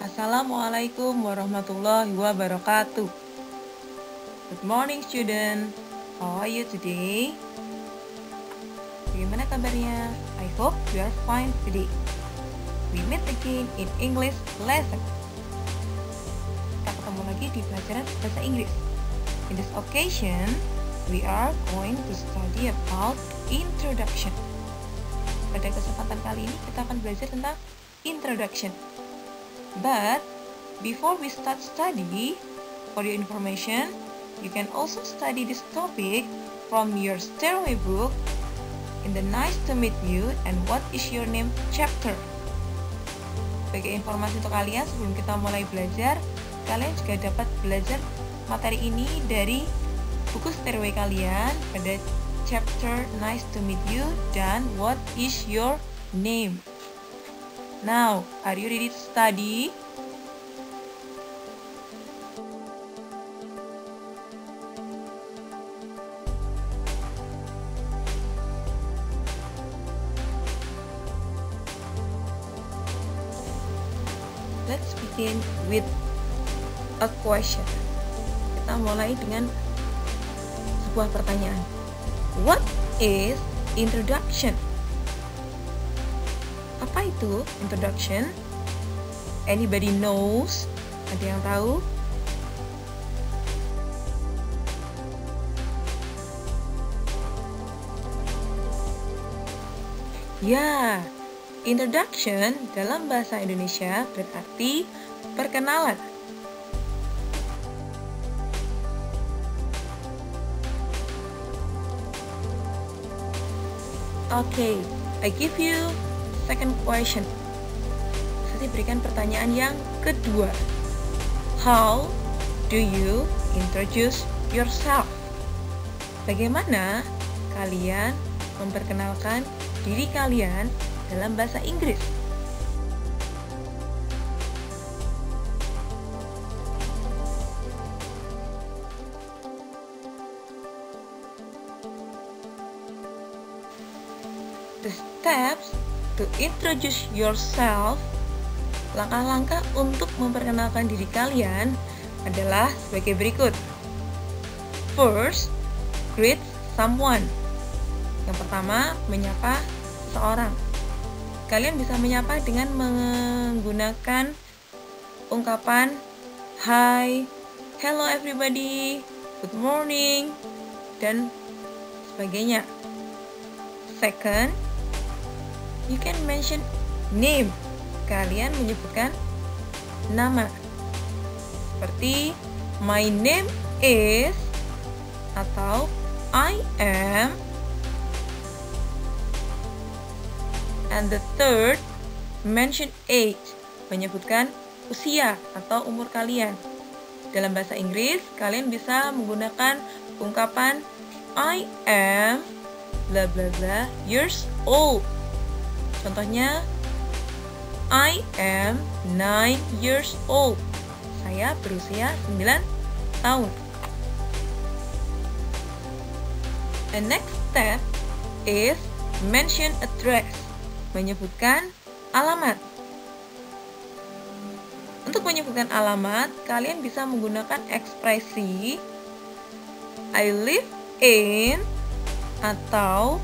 Assalamualaikum warahmatullahi wabarakatuh. Good morning student. How are you today? Bagaimana kabarnya? I hope you are fine today. We meet again in English lesson. Kita ketemu lagi di pelajaran bahasa Inggris. In this occasion, we are going to study about introduction. Pada kesempatan kali ini kita akan belajar tentang introduction. But before we start study, for your information, you can also study this topic from your stairway book in the Nice to Meet You and What is Your Name chapter. Sebagai informasi untuk kalian, sebelum kita mulai belajar, kalian juga dapat belajar materi ini dari buku stairway kalian pada chapter Nice to Meet You dan What is Your Name. Now, are you ready to study? Let's begin with a question. Kita mulai dengan sebuah pertanyaan. What is introduction? Apa itu introduction? Anybody knows? Ada yang tahu? Ya, introduction dalam bahasa Indonesia berarti perkenalan. Okay, I give you second question. Saya berikan pertanyaan yang kedua. How do you introduce yourself? Bagaimana kalian memperkenalkan diri kalian dalam bahasa Inggris? The steps to introduce yourself, langkah-langkah untuk memperkenalkan diri kalian adalah sebagai berikut. First, greet someone. Yang pertama, menyapa seseorang. Kalian bisa menyapa dengan menggunakan ungkapan hi, hello everybody, good morning, dan sebagainya. Second, you can mention name. Kalian menyebutkan nama. Seperti my name is atau I am. And the third, mention age. Menyebutkan usia atau umur kalian. Dalam bahasa Inggris, kalian bisa menggunakan ungkapan I am bla bla bla years old. Contohnya, I am 9 years old. Saya berusia 9 tahun. The next step is mention address. Menyebutkan alamat. Untuk menyebutkan alamat, kalian bisa menggunakan ekspresi I live in atau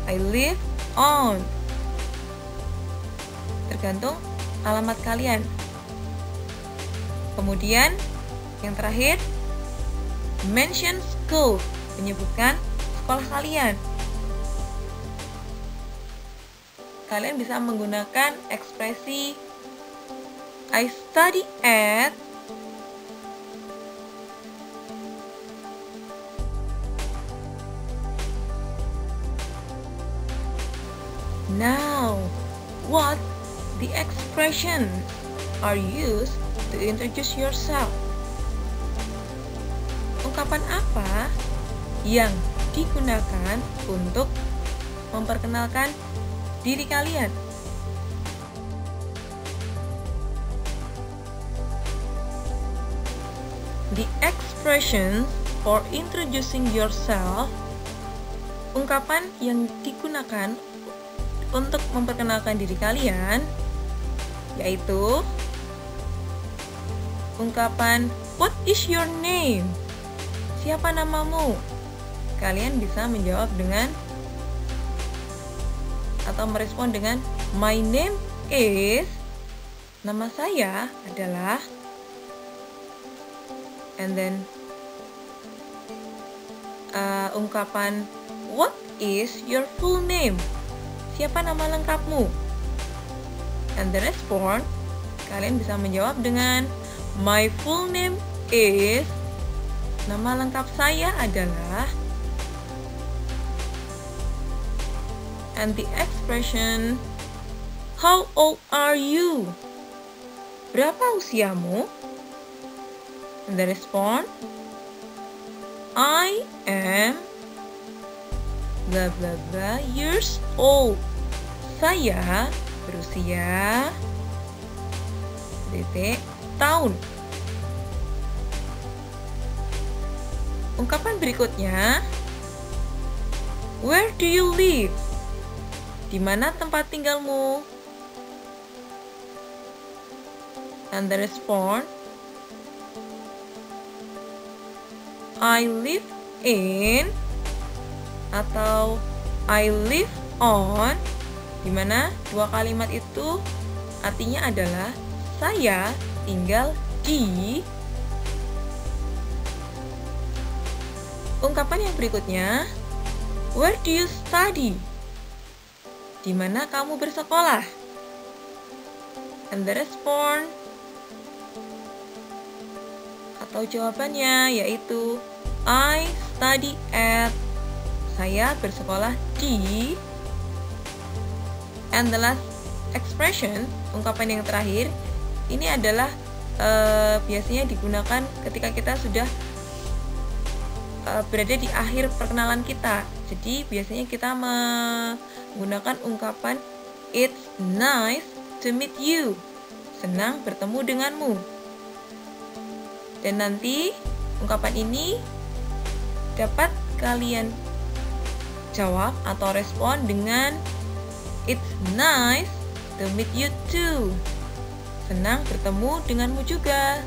I live on. Tergantung alamat kalian. Kemudian yang terakhir, mention school, menyebutkan sekolah kalian. Kalian bisa menggunakan ekspresi I study at Now, what the expressions are used to introduce yourself? Ungkapan apa yang digunakan untuk memperkenalkan diri kalian? The expression for introducing yourself, ungkapan yang digunakan untuk memperkenalkan diri kalian, yaitu ungkapan what is your name? Siapa namamu? Kalian bisa menjawab dengan atau merespon dengan my name is. Nama saya adalah, and then ungkapan what is your full name? Siapa nama lengkapmu? And the response, kalian bisa menjawab dengan my full name is. Nama lengkap saya adalah. And the expression, how old are you? Berapa usiamu? And the response, I am blah blah blah years old. Saya berusia tahun. Ungkapan berikutnya, where do you live? Di mana tempat tinggalmu? And the response, I live in atau I live on, di mana dua kalimat itu artinya adalah saya tinggal di. Ungkapan yang berikutnya, where do you study? Di mana kamu bersekolah? And the response atau jawabannya yaitu I study at. Saya bersekolah di. And the last expression, ungkapan yang terakhir, ini adalah biasanya digunakan ketika kita sudah berada di akhir perkenalan kita. Jadi biasanya kita menggunakan ungkapan it's nice to meet you. Senang bertemu denganmu. Dan nanti ungkapan ini dapat kalian jawab atau respon dengan it's nice to meet you too. Senang bertemu denganmu juga.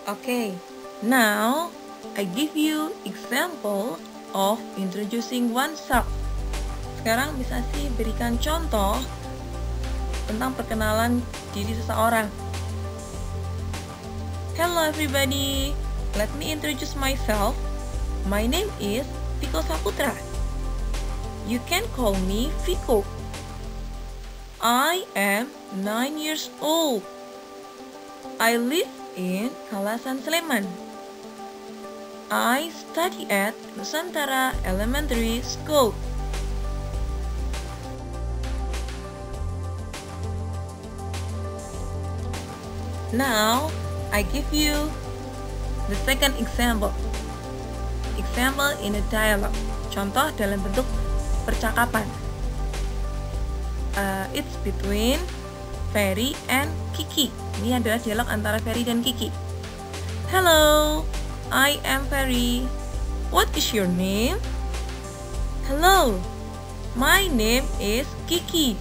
Okay, now I give you example of introducing oneself. Sekarang bisa sih berikan contoh tentang perkenalan diri seseorang. Hello everybody, let me introduce myself. My name is Viko Saputra. You can call me Viko. I am 9 years old. I live in Kalasan, Sleman. I study at Nusantara Elementary School. Now, I give you the second example. Example in a dialogue. Contoh dalam bentuk percakapan. It's between Ferry and Kiki. Ini adalah dialog antara Ferry dan Kiki. Hello, I am Ferry. What is your name? Hello, my name is Kiki.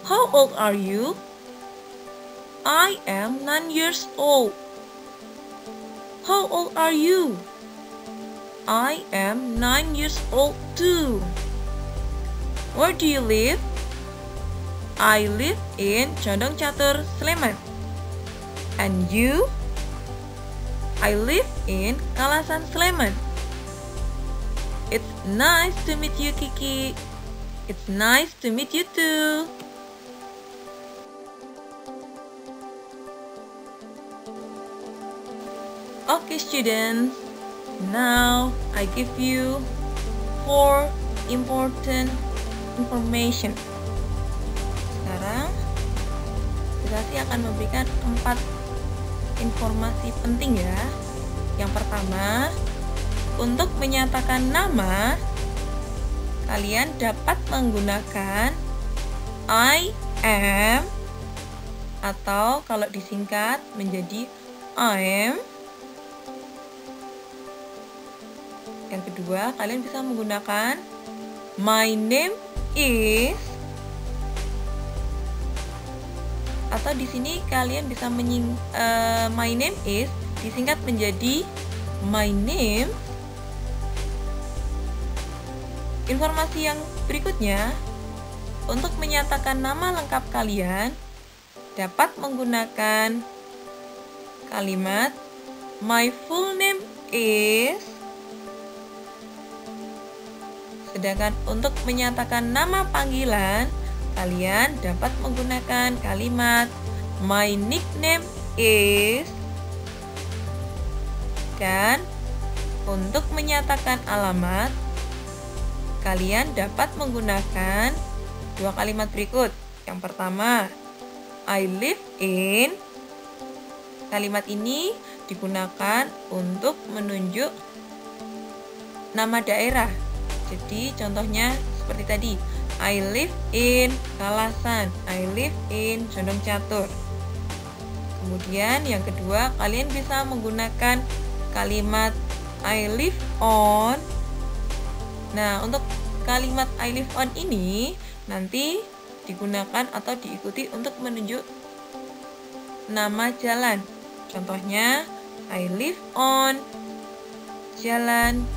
How old are you? I am 9 years old. How old are you? I am 9 years old too. Where do you live? I live in Condong Catur, Sleman. And you? I live in Kalasan, Sleman. It's nice to meet you, Kiki. It's nice to meet you too. Okay, students. Now I give you 4 important information. Sekarang Zasi akan memberikan 4 informasi penting ya. Yang pertama, untuk menyatakan nama, kalian dapat menggunakan I am atau kalau disingkat menjadi I am. Yang kedua, kalian bisa menggunakan My name is, atau di sini kalian bisa my name is disingkat menjadi my name. Informasi yang berikutnya, untuk menyatakan nama lengkap kalian dapat menggunakan kalimat my full name is. Sedangkan untuk menyatakan nama panggilan, kalian dapat menggunakan kalimat my nickname is. Dan untuk menyatakan alamat, kalian dapat menggunakan dua kalimat berikut. Yang pertama, I live in. Kalimat ini digunakan untuk menunjuk nama daerah. Jadi contohnya seperti tadi, I live in Kalasan, I live in Condong Catur. Kemudian yang kedua, kalian bisa menggunakan kalimat I live on. Nah, untuk kalimat I live on ini nanti digunakan atau diikuti untuk menunjuk nama jalan. Contohnya, I live on Jalan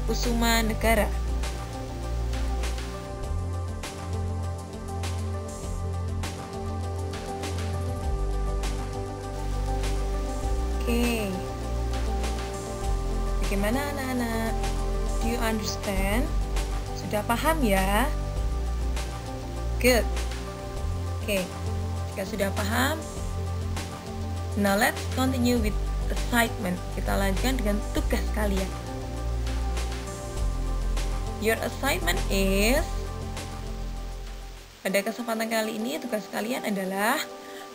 Kusuma Negara. Oke. Bagaimana anak-anak? Do you understand? Sudah paham ya? Good. Oke. Jika sudah paham, now let's continue with assignment. Kita lanjutkan dengan tugas kalian. Your assignment is, pada kesempatan kali ini tugas kalian adalah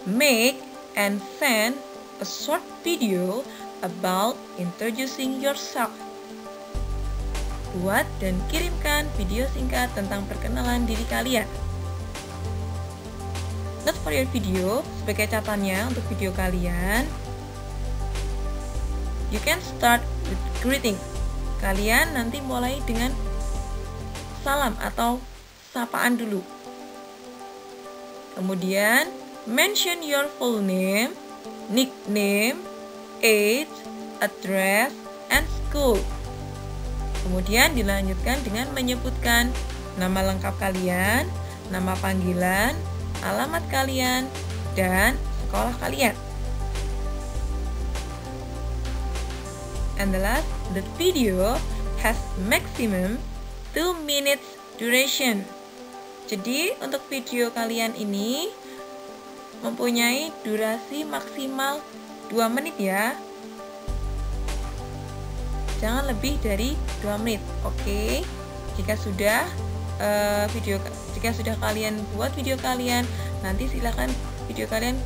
make and send a short video about introducing yourself. Buat dan kirimkan video singkat tentang perkenalan diri kalian. Note for your video, sebagai catatannya untuk video kalian, you can start with greeting. Kalian nanti mulai dengan salam atau sapaan dulu. Kemudian, mention your full name, nickname, age, address, and school. Kemudian dilanjutkan dengan menyebutkan nama lengkap kalian, nama panggilan, alamat kalian, dan sekolah kalian. And the last, the video has maximum 2 minutes duration. Jadi untuk video kalian ini mempunyai durasi maksimal 2 menit ya. Jangan lebih dari 2 menit. Oke. Jika sudah kalian buat video kalian, nanti silakan video kalian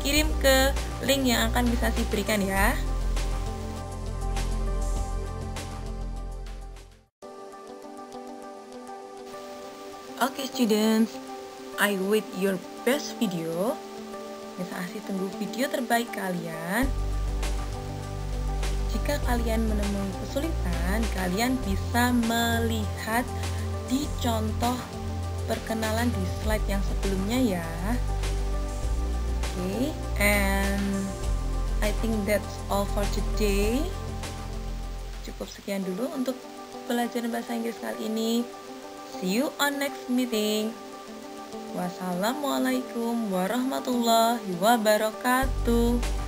kirim ke link yang akan bisa saya berikan ya. Oke students, I wait your best video. Bisa Asih tunggu video terbaik kalian. Jika kalian menemui kesulitan, kalian bisa melihat di contoh perkenalan di slide yang sebelumnya ya. Oke, and I think that's all for today. Cukup sekian dulu untuk pelajaran bahasa Inggris kali ini. See you on next meeting. Wassalamualaikum warahmatullahi wabarakatuh.